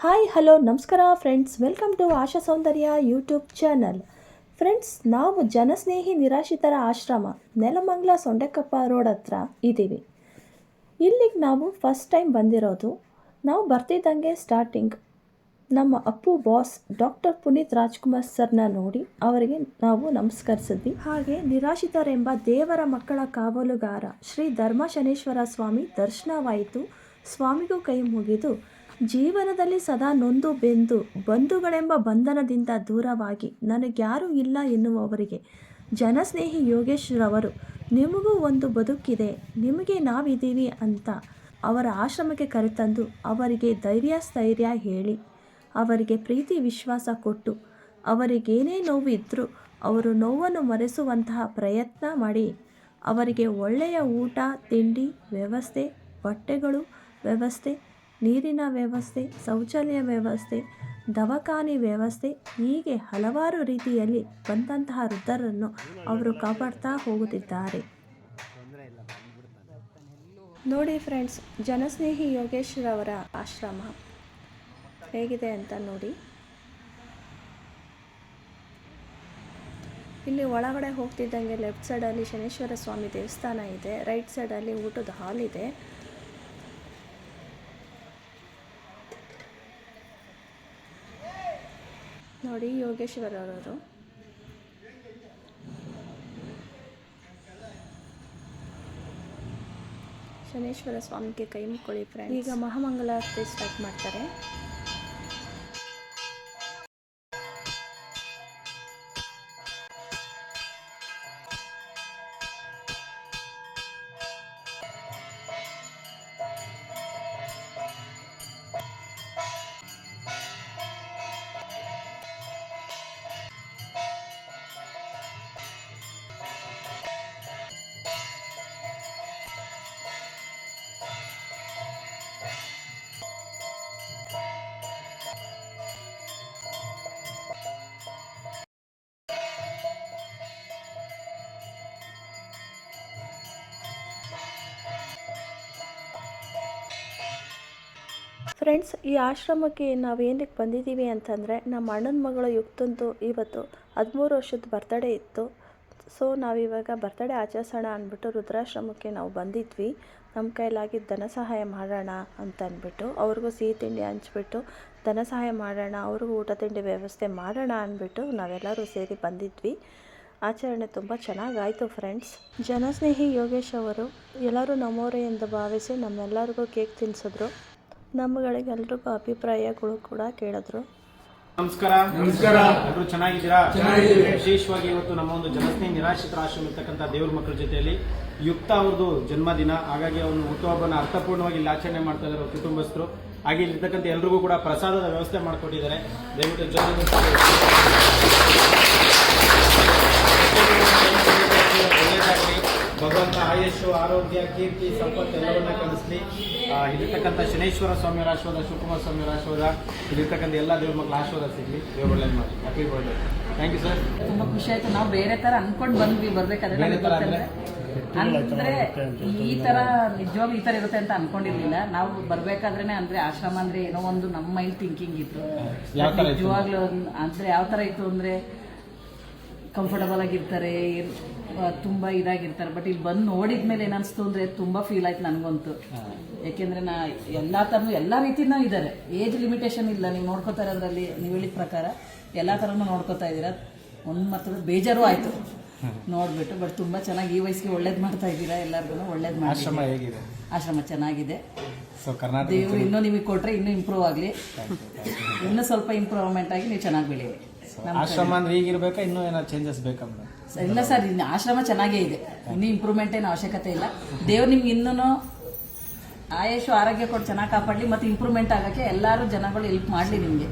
Hi hello ನಮಸ್ಕಾರ friends, welcome to Asha Soundarya YouTube channel. Friends, ನಾವು ಜನಸ್ನೇಹಿ ನಿರಾಶ್ರಿತರ ಆಶ್ರಮ ನೆಲಮಂಗಲ ಸೊಂಡೆಕಪ್ಪ ರೋಡ್ ಹತ್ರ ಇದ್ದೀವಿ. ಇಲ್ಲಿಗೆ ನಾವು ಫಸ್ಟ್ ಟೈಮ್ ಬಂದಿರೋದು. ನಾವು ಬರ್ತಿದ್ದಂಗೆ ಸ್ಟಾರ್ಟಿಂಗ್ ನಮ್ಮ ಅಪ್ಪು ಬಾಸ್ ಡಾಕ್ಟರ್ ಪುನೀತ್ ರಾಜ್ಕುಮಾರ್ ಸರ್ನ ನೋಡಿ ಅವರಿಗೆ ನಾವು ನಮಸ್ಕರಿಸಿದ್ವಿ. ಹಾಗೆ ನಿರಾಶ್ರಿತರೆಂಬ ದೇವರ ಮಕ್ಕಳ ಕಾವಲುಗಾರ ಶ್ರೀ ಧರ್ಮ ಶನೇಶ್ವರ ಸ್ವಾಮಿ ದರ್ಶನವಾಯಿತು. ಸ್ವಾಮಿಗೂ ಕೈ ಮುಗಿದು ಜೀವನದಲ್ಲಿ ಸದಾ ನೊಂದು ಬೆಂದು ಬಂಧುಗಳೆಂಬ ಬಂಧನದಿಂದ ದೂರವಾಗಿ ನನಗ್ಯಾರೂ ಇಲ್ಲ ಎನ್ನುವವರಿಗೆ ಜನಸ್ನೇಹಿ ಯೋಗೇಶ್ ರವರು ನಿಮಗೂ ಒಂದು ಬದುಕಿದೆ, ನಿಮಗೆ ನಾವಿದ್ದೀವಿ ಅಂತ ಅವರ ಆಶ್ರಮಕ್ಕೆ ಕರೆತಂದು ಅವರಿಗೆ ಸ್ಥೈರ್ಯ ಹೇಳಿ, ಅವರಿಗೆ ಪ್ರೀತಿ ವಿಶ್ವಾಸ ಕೊಟ್ಟು, ಅವರಿಗೇನೇ ನೋವು ಇದ್ದರೂ ಅವರು ನೋವನ್ನು ಮರೆಸುವಂತಹ ಪ್ರಯತ್ನ ಮಾಡಿ, ಅವರಿಗೆ ಒಳ್ಳೆಯ ಊಟ ತಿಂಡಿ ವ್ಯವಸ್ಥೆ, ಬಟ್ಟೆಗಳು ವ್ಯವಸ್ಥೆ, ನೀರಿನ ವ್ಯವಸ್ಥೆ, ಶೌಚಾಲಯ ವ್ಯವಸ್ಥೆ, ದವಾಖಾನೆ ವ್ಯವಸ್ಥೆ, ಹೀಗೆ ಹಲವಾರು ರೀತಿಯಲ್ಲಿ ಬಂದಂತಹ ವೃದ್ಧರನ್ನು ಅವರು ಕಾಪಾಡ್ತಾ ಹೋಗುತ್ತಿದ್ದಾರೆ. ನೋಡಿ ಫ್ರೆಂಡ್ಸ್, ಜನಸ್ನೇಹಿ ಯೋಗೇಶ್ ರವರ ಆಶ್ರಮ ಹೇಗಿದೆ ಅಂತ ನೋಡಿ. ಇಲ್ಲಿ ಒಳಗಡೆ ಹೋಗ್ತಿದ್ದಂಗೆ ಲೆಫ್ಟ್ ಸೈಡಲ್ಲಿ ಶನೇಶ್ವರ ಸ್ವಾಮಿ ದೇವಸ್ಥಾನ ಇದೆ, ರೈಟ್ ಸೈಡಲ್ಲಿ ಊಟದ ಹಾಲ್ ಇದೆ. ನೋಡಿ ಯೋಗೇಶ್ವರವರು ಶನೇಶ್ವರ ಸ್ವಾಮಿಗೆ ಕೈ ಮುಕ್ಕೊಳ್ಳಿ ಫ್ರೆಂಡ್ಸ್. ಈಗ ಮಹಾಮಂಗಳಾರತಿ ಸ್ಟಾರ್ಟ್ ಮಾಡ್ತಾರೆ. ಫ್ರೆಂಡ್ಸ್, ಈ ಆಶ್ರಮಕ್ಕೆ ನಾವೇನಕ್ಕೆ ಬಂದಿದ್ದೀವಿ ಅಂತಂದರೆ, ನಮ್ಮ ಅಣ್ಣನ ಮಗಳ ಯುಕ್ತಂದು ಇವತ್ತು 13 ವರ್ಷದ ಬರ್ತಡೇ ಇತ್ತು. ಸೊ ನಾವಿವಾಗ ಬರ್ತಡೇ ಆಚರಿಸೋಣ ಅಂದ್ಬಿಟ್ಟು ರುದ್ರಾಶ್ರಮಕ್ಕೆ ನಾವು ಬಂದಿದ್ವಿ. ನಮ್ಮ ಕೈಲಾಗಿದ್ದು ಧನ ಸಹಾಯ ಮಾಡೋಣ ಅಂತ ಅಂದ್ಬಿಟ್ಟು, ಅವ್ರಿಗೂ ಸಿಹಿ ತಿಂಡಿ ಹಂಚ್ಬಿಟ್ಟು ಧನ ಸಹಾಯ ಮಾಡೋಣ, ಅವ್ರಿಗೂ ಊಟ ತಿಂಡಿ ವ್ಯವಸ್ಥೆ ಮಾಡೋಣ ಅಂದ್ಬಿಟ್ಟು ನಾವೆಲ್ಲರೂ ಸೇರಿ ಬಂದಿದ್ವಿ. ಆಚರಣೆ ತುಂಬ ಚೆನ್ನಾಗಾಯಿತು ಫ್ರೆಂಡ್ಸ್. ಜನಸ್ನೇಹಿ ಯೋಗೇಶ್ ಅವರು ಎಲ್ಲರೂ ನಮ್ಮವರೇ ಎಂದು ಭಾವಿಸಿ ನಮ್ಮೆಲ್ಲರಿಗೂ ಕೇಕ್ ತಿನ್ನಿಸಿದ್ರು. ನಮ್ಮಗಳಿಗೆಲ್ರಿಗೂ ಅಭಿಪ್ರಾಯಗಳು ಕೂಡ ಕೇಳಿದ್ರು. ನಮಸ್ಕಾರ. ಎಲ್ಲರೂ ಚೆನ್ನಾಗಿದ್ದೀರಾ? ವಿಶೇಷವಾಗಿ ಇವತ್ತು ನಮ್ಮ ಒಂದು ಜನಸ್ನೇಹಿ ನಿರಾಶ್ರಿತರ ಆಶ್ರಮ ಇರ್ತಕ್ಕಂಥ ದೇವ್ರ ಮಕ್ಕಳ ಜೊತೆಯಲ್ಲಿ ಯುಕ್ತ ಅವ್ರದ್ದು ಜನ್ಮದಿನ, ಹಾಗಾಗಿ ಅವನು ಹುಟ್ಟುಹಬ್ಬನ ಅರ್ಥಪೂರ್ಣವಾಗಿ ಇಲ್ಲಿ ಆಚರಣೆ ಮಾಡ್ತಾ ಇದ್ದಾರೆ ಅವ್ರ ಕುಟುಂಬಸ್ಥರು. ಹಾಗೆ ಇಲ್ಲಿರ್ತಕ್ಕಂಥ ಎಲ್ರಿಗೂ ಕೂಡ ಪ್ರಸಾದದ ವ್ಯವಸ್ಥೆ ಮಾಡಿಕೊಟ್ಟಿದ್ದಾರೆ. ದಯವಿಟ್ಟು ಒಳ್ಳೆಯದಾಗಲಿ, ಭಗವಂತ ಆಯುಷು ಆರೋಗ್ಯ ಕೀರ್ತಿ ಸಂಪತ್ತು ಎಲ್ಲವನ್ನ ಕಲಿಸ್ಲಿ. ಇಲ್ಲಿರ್ತಕ್ಕಂಥ ಶನೇಶ್ವರ ಸ್ವಾಮಿಯವರ ಆಶೀರ್ವಾದ, ಶಿವಕುಮಾರ ಸ್ವಾಮಿಯವರ ಆಶೀರ್ವಾದ, ಇಲ್ಲಿರ್ತಕ್ಕಂಥ ಎಲ್ಲ ದೇವ್ರ ಮಕ್ಕಳ ಆಶೀರ್ವಾದ ಸಿಗಲಿ. ದೇವ್ರ ಒಳ್ಳೇದು ಮಾಡಿ. Happy birthday. Thank you sir. ತುಂಬಾ ಖುಷಿ ಆಯ್ತು. ನಾವು ಬೇರೆ ತರ ಅನ್ಕೊಂಡು ಬಂದ್ವಿ ಬರ್ಬೇಕಾದ್ರೆ, ಅಂದ್ರೆ ಈ ತರ ನಿಜವಾಗ್ಲೂ ಈ ತರ ಇರುತ್ತೆ ಅಂತ ಅನ್ಕೊಂಡಿರ್ಲಿಲ್ಲ. ನಾವು ಬರ್ಬೇಕಾದ್ರೆ ಅಂದ್ರೆ ಆಶ್ರಮ ಅಂದ್ರೆ ಏನೋ ಒಂದು ನಮ್ಮ ಮೈಂಡ್ ಥಿಂಕಿಂಗ್ ಇತ್ತು. ನಿಜವಾಗ್ಲೂ ಅಂದ್ರೆ ಯಾವ ತರ ಇತ್ತು ಅಂದ್ರೆ ಕಂಫರ್ಟಬಲ್ ಆಗಿರ್ತಾರೆ, ತುಂಬಾ ಇದಾಗಿರ್ತಾರೆ. ಬಟ್ ಇಲ್ಲಿ ಬಂದು ನೋಡಿದ್ಮೇಲೆ ಏನನ್ಸ್ತು ಅಂದ್ರೆ ತುಂಬಾ ಫೀಲ್ ಆಯ್ತು ನನಗಂತೂ. ಯಾಕೆಂದ್ರೆ ಎಲ್ಲಾ ರೀತಿನೂ ಇದ್ದಾರೆ, ಏಜ್ ಲಿಮಿಟೇಷನ್ ಇಲ್ಲ. ನೀವು ನೋಡ್ಕೋತಾ ಇರೋದ್ರಲ್ಲಿ ನೀವು ಹೇಳಿದ ಪ್ರಕಾರ ಎಲ್ಲಾ ತರನು ನೋಡ್ಕೋತಾ ಇದ್ದೀರಾ. ಒಂದು ಮತ್ತೊಂದು ಬೇಜಾರು ಆಯ್ತು ನೋಡ್ಬಿಟ್ಟು. ಬಟ್ ತುಂಬಾ ಚೆನ್ನಾಗಿ ಈ ವಯಸ್ಸಿಗೆ ಒಳ್ಳೇದ್ ಮಾಡ್ತಾ ಇದ್ದೀರಾ, ಎಲ್ಲರಿಗೂ ಒಳ್ಳೇದ್ ಮಾಡಿ. ಆಶ್ರಮ ಚೆನ್ನಾಗಿದೆ. ದೇವರು ಇನ್ನೂ ನಿಮಗೆ ಕೊಟ್ರೆ ಇನ್ನೂ ಇಂಪ್ರೂವ್ ಆಗಲಿ, ಇನ್ನೂ ಸ್ವಲ್ಪ ಇಂಪ್ರೂವ್ಮೆಂಟ್ ಆಗಿ ನೀವು ಚೆನ್ನಾಗಿ ಬೆಳೀರಿ. ಆಶ್ರಮ ಅಂದ್ರೆ ಈಗಿರ್ಬೇಕಾ ಇನ್ನೂ ಏನಾದ್ರು ಚೇಂಜಸ್ ಬೇಕಂದ್ರೆ? ಇಲ್ಲ ಸರ್, ಆಶ್ರಮ ಚೆನ್ನಾಗೇ ಇದೆ, ಇನ್ನೂ ಇಂಪ್ರೂವ್ಮೆಂಟ್ ಏನು ಅವಶ್ಯಕತೆ ಇಲ್ಲ. ದೇವ್ರು ನಿಮ್ಗೆ ಇನ್ನೂ ಆಯುಷು ಆರೋಗ್ಯ ಕೊಟ್ಟು ಚೆನ್ನಾಗಿ ಕಾಪಾಡಲಿ, ಮತ್ತೆ ಇಂಪ್ರೂವ್ಮೆಂಟ್ ಆಗಕ್ಕೆ ಎಲ್ಲರೂ ಜನಗಳು ಹೆಲ್ಪ್ ಮಾಡಲಿ ನಿಮಗೆ.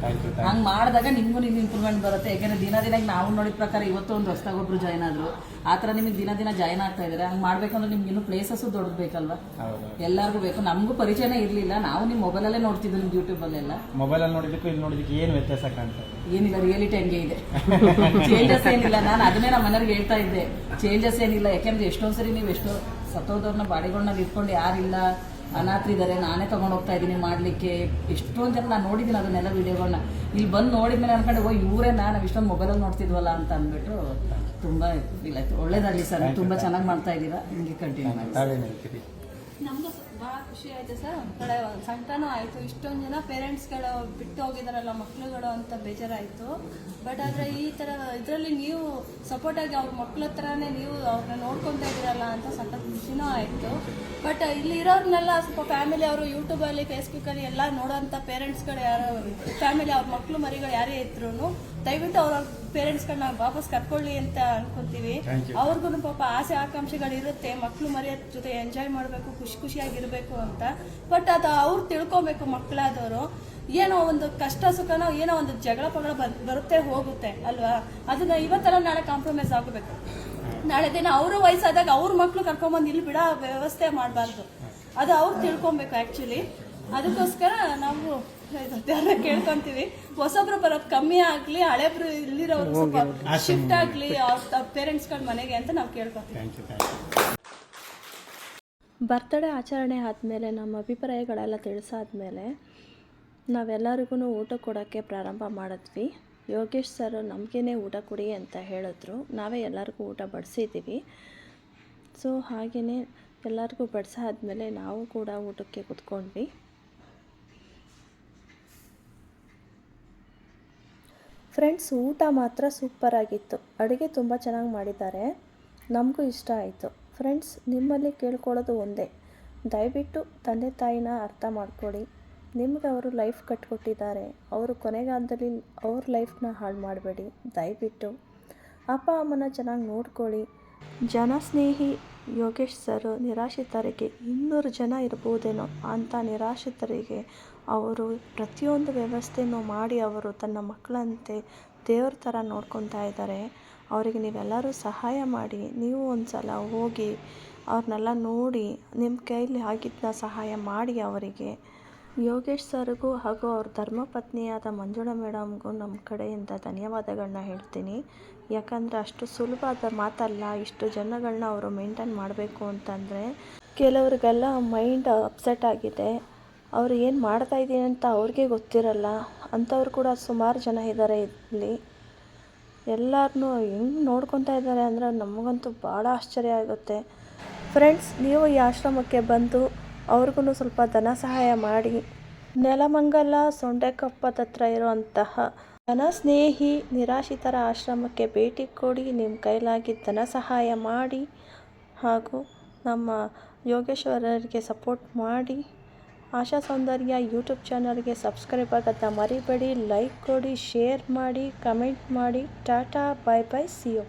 ಹಂಗೆ ಮಾಡಿದಾಗ ನಿಮಗೂ ನಿಮ್ಗೆ ಇಂಪ್ರೂವ್ಮೆಂಟ್ ಬರುತ್ತೆ. ಯಾಕೆಂದ್ರೆ ದಿನ ನಾವು ನೋಡಿದ ಪ್ರಕಾರ ಇವತ್ತು ಒಂದು ಹೊಸದಾಗಿ ಒಬ್ರು ಜಾಯ್ನ್ ಆದ್ರು, ಆ ಥರ ನಿಮಗೆ ದಿನ ಜಾಯ್ನ್ ಆಗ್ತಾ ಇದ್ದಾರೆ. ಹಂಗೆ ಮಾಡ್ಬೇಕಂದ್ರೆ ನಿಮ್ಗೆ ಇನ್ನೂ ಪ್ಲೇಸಸ್ಸು ದೊಡ್ಡದು ಬೇಕಲ್ವಾ, ಎಲ್ಲರಿಗೂ ಬೇಕು. ನಮಗೂ ಪರಿಚಯನೇ ಇರಲಿಲ್ಲ, ನಾವು ನಿಮ್ಮ ಮೊಬೈಲಲ್ಲೇ ನೋಡ್ತಿದ್ವಿ, ನಿಮ್ಮ ಯೂಟ್ಯೂಬಲ್ಲೆಲ್ಲ. ಮೊಬೈಲಲ್ಲಿ ನೋಡಿದ್ದಕ್ಕೂ ಇಲ್ಲಿ ನೋಡಿದ್ದಕ್ಕೆ ಏನು ವ್ಯತ್ಯಾಸ ಕಾಣ್ತದೆ? ಏನಿಲ್ಲ, ರಿಯಾಲಿಟಿ ಹಂಗೆ ಇದೆ, ಚೇಂಜಸ್ ಏನಿಲ್ಲ. ನಾನು ಅದನ್ನೇ ನಮ್ಮ ಮನೆಯವ್ರಿಗೆ ಹೇಳ್ತಾ ಇದ್ದೆ, ಚೇಂಜಸ್ ಏನಿಲ್ಲ. ಯಾಕೆಂದ್ರೆ ಎಷ್ಟೊಂದ್ಸರಿ ನೀವು ಎಷ್ಟೋ ಸತ್ತೋದವ್ರನ್ನ ಬಾಡಿಗಳನ್ನ ಇಟ್ಕೊಂಡು ಯಾರಿಲ್ಲ ಅನಾಥರಿದ್ದಾರೆ, ನಾನೇ ತೊಗೊಂಡು ಹೋಗ್ತಾ ಇದ್ದೀನಿ ಮಾಡಲಿಕ್ಕೆ. ಎಷ್ಟೊಂದು ಜನ ನಾನು ನೋಡಿದ್ದೀನಿ ಅದನ್ನೆಲ್ಲ ವೀಡಿಯೋಗಳನ್ನ. ಇಲ್ಲಿ ಬಂದು ನೋಡಿದ್ಮೇಲೆ ಅನ್ಕೊಂಡು ಇವರೇನಾ ನಾವು ಇಷ್ಟೊಂದು ಮೊಬೈಲಲ್ಲಿ ನೋಡ್ತಿದ್ವಲ್ಲ ಅಂತ ಅಂದ್ಬಿಟ್ಟು ತುಂಬ ಫೀಲ್ ಆಯಿತು. ಒಳ್ಳೇದಾಗಲಿ ಸರ್, ತುಂಬ ಚೆನ್ನಾಗಿ ಮಾಡ್ತಾ ಇದ್ದೀರಾ, ಹಿಂಗೆ ಕಂಟಿನ್ಯೂ ಮಾಡಿ. ನಮಗೂ ಭಾಳ ಖುಷಿ ಆಯಿತು ಸರ್. ಒಂದು ಕಡೆ ಸಂಕಟನೂ ಆಯಿತು, ಇಷ್ಟೊಂದು ಜನ ಪೇರೆಂಟ್ಸ್ಗಳು ಬಿಟ್ಟು ಹೋಗಿದಾರಲ್ಲ ಮಕ್ಕಳುಗಳು ಅಂತ ಬೇಜಾರಾಯಿತು. ಬಟ್ ಆದರೆ ಈ ಥರ ಇದರಲ್ಲಿ ನೀವು ಸಪೋರ್ಟಾಗಿ ಅವ್ರ ಮಕ್ಳ ಹತ್ರನೇ ನೀವು ಅವ್ರನ್ನ ನೋಡ್ಕೊತಾ ಇದ್ದೀರಲ್ಲ ಅಂತ ಸಖತ್ ಖುಷಿನೂ ಆಯಿತು. ಬಟ್ ಇಲ್ಲಿ ಇರೋರ್ನೆಲ್ಲ ಸ್ವಲ್ಪ ಫ್ಯಾಮಿಲಿ ಅವರು ಯೂಟ್ಯೂಬಲ್ಲಿ ಫೇಸ್ಬುಕ್ಕಲ್ಲಿ ಎಲ್ಲ ನೋಡೋಂಥ ಪೇರೆಂಟ್ಸ್ಗಳು ಯಾರು ಫ್ಯಾಮಿಲಿ ಅವ್ರ ಮಕ್ಕಳು ಮರಿಗಳು ಯಾರೇ ಇದ್ರೂ ದಯವಿಟ್ಟು ಅವ್ರ ಪೇರೆಂಟ್ಸ್ಗಳನ್ನ ವಾಪಸ್ ಕರ್ಕೊಳ್ಳಿ ಅಂತ ಅನ್ಕೊತೀವಿ. ಅವ್ರಿಗೂ ಪಾಪ ಆಸೆ ಆಕಾಂಕ್ಷೆಗಳಿರುತ್ತೆ, ಮಕ್ಕಳು ಮರಿಯ ಜೊತೆ ಎಂಜಾಯ್ ಮಾಡಬೇಕು, ಖುಷಿಯಾಗಿರ್ಬೇಕು ಅಂತ. ಬಟ್ ಅದು ಅವ್ರು ತಿಳ್ಕೊಬೇಕು, ಮಕ್ಕಳಾದವರು ಏನೋ ಒಂದು ಕಷ್ಟ ಸುಖನೋ ಏನೋ ಒಂದು ಜಗಳ ಪಗಳ ಬರುತ್ತೆ ಹೋಗುತ್ತೆ ಅಲ್ವಾ. ಅದನ್ನ ಇವತ್ತೆಲ್ಲ ನಾಳೆ ಕಾಂಪ್ರಮೈಸ್ ಆಗಬೇಕು. ನಾಳೆ ದಿನ ಅವರು ವಯಸ್ಸಾದಾಗ ಅವ್ರ ಮಕ್ಕಳು ಕರ್ಕೊಂಬಂದು ಇಲ್ಲಿ ಬಿಡೋ ವ್ಯವಸ್ಥೆ ಮಾಡಬಾರ್ದು. ಅದು ಅವ್ರು ತಿಳ್ಕೊಬೇಕು ಆ್ಯಕ್ಚುಲಿ. ಅದಕ್ಕೋಸ್ಕರ ನಾವು ಕೇಳ್ಕೊಂತೀವಿ, ಹೊಸೊಬ್ರು ಬರೋದು ಕಮ್ಮಿ ಆಗಲಿ, ಹಳೆಬ್ರು ಇಲ್ಲಿರೋರು ಸ್ವಲ್ಪ ಶಿಫ್ಟ್ ಆಗಲಿ ಅವ್ರ ಪೇರೆಂಟ್ಸ್ಗಳ ಮನೆಗೆ ಅಂತ ನಾವು ಕೇಳ್ಕೊತೀವಿ. ಬರ್ತ್ಡೇ ಆಚರಣೆ ಆದಮೇಲೆ ನಮ್ಮ ಅಭಿಪ್ರಾಯಗಳೆಲ್ಲ ತಿಳಿಸಾದ್ಮೇಲೆ ನಾವೆಲ್ಲರಿಗೂ ಊಟ ಕೊಡೋಕ್ಕೆ ಪ್ರಾರಂಭ ಮಾಡಿದ್ವಿ. ಯೋಗೇಶ್ ಸರ್ ನಮಗೇನೆ ಊಟ ಕೊಡಿ ಅಂತ ಹೇಳಿದ್ರು. ನಾವೇ ಎಲ್ಲರಿಗೂ ಊಟ ಬಡಿಸಿದ್ದೀವಿ. ಸೊ ಹಾಗೆಯೇ ಎಲ್ಲರಿಗೂ ಬಡಿಸಾದ್ಮೇಲೆ ನಾವು ಕೂಡ ಊಟಕ್ಕೆ ಕೂತ್ಕೊಂಡ್ವಿ. ಫ್ರೆಂಡ್ಸ್, ಊಟ ಮಾತ್ರ ಸೂಪರಾಗಿತ್ತು. ಅಡುಗೆ ತುಂಬ ಚೆನ್ನಾಗಿ ಮಾಡಿದ್ದಾರೆ, ನಮಗೂ ಇಷ್ಟ ಆಯಿತು. ಫ್ರೆಂಡ್ಸ್, ನಿಮ್ಮಲ್ಲಿ ಕೇಳ್ಕೊಳ್ಳೋದು ಒಂದೇ, ದಯವಿಟ್ಟು ತಂದೆ ತಾಯಿನ ಅರ್ಥ ಮಾಡ್ಕೊಳ್ಳಿ. ನಿಮ್ಗೆ ಅವರು ಲೈಫ್ ಕಟ್ಕೊಟ್ಟಿದ್ದಾರೆ, ಅವರು ಕೊನೆಗಾಲದಲ್ಲಿ ಅವ್ರ ಲೈಫ್ನ ಹಾಳು ಮಾಡಬೇಡಿ. ದಯವಿಟ್ಟು ಅಪ್ಪ ಅಮ್ಮನ ಚೆನ್ನಾಗಿ ನೋಡ್ಕೊಳ್ಳಿ. ಜನಸ್ನೇಹಿ ಯೋಗೇಶ್ ಸರ್ ನಿರಾಶ್ರಿತರಿಗೆ 200 ಜನ ಇರ್ಬೋದೇನೋ ಅಂಥ ನಿರಾಶ್ರಿತರಿಗೆ ಅವರು ಪ್ರತಿಯೊಂದು ವ್ಯವಸ್ಥೆನೂ ಮಾಡಿ ಅವರು ತನ್ನ ಮಕ್ಕಳಂತೆ ದೇವ್ರ ಥರ ನೋಡ್ಕೊತಾ ಇದ್ದಾರೆ. ಅವರಿಗೆ ನೀವೆಲ್ಲರೂ ಸಹಾಯ ಮಾಡಿ, ನೀವು ಒಂದು ಸಲ ಹೋಗಿ ಅವ್ರನ್ನೆಲ್ಲ ನೋಡಿ ನಿಮ್ಮ ಕೈಲಿ ಆಗಿದ್ದನ್ನ ಸಹಾಯ ಮಾಡಿ ಅವರಿಗೆ. ಯೋಗೇಶ್ ಸರ್ಗೂ ಹಾಗೂ ಅವ್ರ ಧರ್ಮಪತ್ನಿಯಾದ ಮಂಜುಳಾ ಮೇಡಮ್ಗೂ ನಮ್ಮ ಕಡೆಯಿಂದ ಧನ್ಯವಾದಗಳನ್ನ ಹೇಳ್ತೀನಿ. ಯಾಕಂದರೆ ಅಷ್ಟು ಸುಲಭವಾದ ಮಾತಲ್ಲ. ಇಷ್ಟು ಜನಗಳನ್ನ ಅವರು ಮೇಂಟೈನ್ ಮಾಡಬೇಕು ಅಂತಂದರೆ ಕೆಲವ್ರಿಗೆಲ್ಲ ಮೈಂಡ್ ಅಪ್ಸೆಟ್ ಆಗಿದೆ. ಅವರು ಏನು ಮಾಡ್ತಾಯಿದ್ದೀನಿ ಅಂತ ಅವ್ರಿಗೆ ಗೊತ್ತಿರಲ್ಲ. ಅಂಥವ್ರು ಕೂಡ ಸುಮಾರು ಜನ ಇದ್ದಾರೆ ಇಲ್ಲಿ. ಎಲ್ಲರನ್ನೂ ಹೆಂಗೆ ನೋಡ್ಕೊತಾ ಇದ್ದಾರೆ ಅಂದರೆ ನಮಗಂತೂ ಭಾಳ ಆಶ್ಚರ್ಯ ಆಗುತ್ತೆ. ಫ್ರೆಂಡ್ಸ್, ನೀವು ಈ ಆಶ್ರಮಕ್ಕೆ ಬಂದು ಅವ್ರಿಗೂ ಸ್ವಲ್ಪ ಧನ ಸಹಾಯ ಮಾಡಿ. ನೆಲಮಂಗಲ ಸೊಂಡೆಕೊಪ್ಪದ ಹತ್ರ ಇರುವಂತಹ ಜನಸ್ನೇಹಿ ನಿರಾಶ್ರಿತರ ಆಶ್ರಮಕ್ಕೆ ಭೇಟಿ ಕೊಡಿ. ನಿಮ್ಮ ಕೈಲಾಗಿದ್ದ ಧನ ಸಹಾಯ ಮಾಡಿ ಹಾಗೂ ನಮ್ಮ ಯೋಗೇಶ್ವರರಿಗೆ ಸಪೋರ್ಟ್ ಮಾಡಿ. ಆಶಾ ಸೌಂದರ್ಯ ಯೂಟ್ಯೂಬ್ ಚಾನಲ್ಗೆ ಸಬ್ಸ್ಕ್ರೈಬ್ ಆಗೋದನ್ನ ಮರಿಬೇಡಿ. ಲೈಕ್ ಕೊಡಿ, ಶೇರ್ ಮಾಡಿ, ಕಮೆಂಟ್ ಮಾಡಿ. ಟಾಟಾ, ಬೈ ಬೈ, ಸಿ ಯು.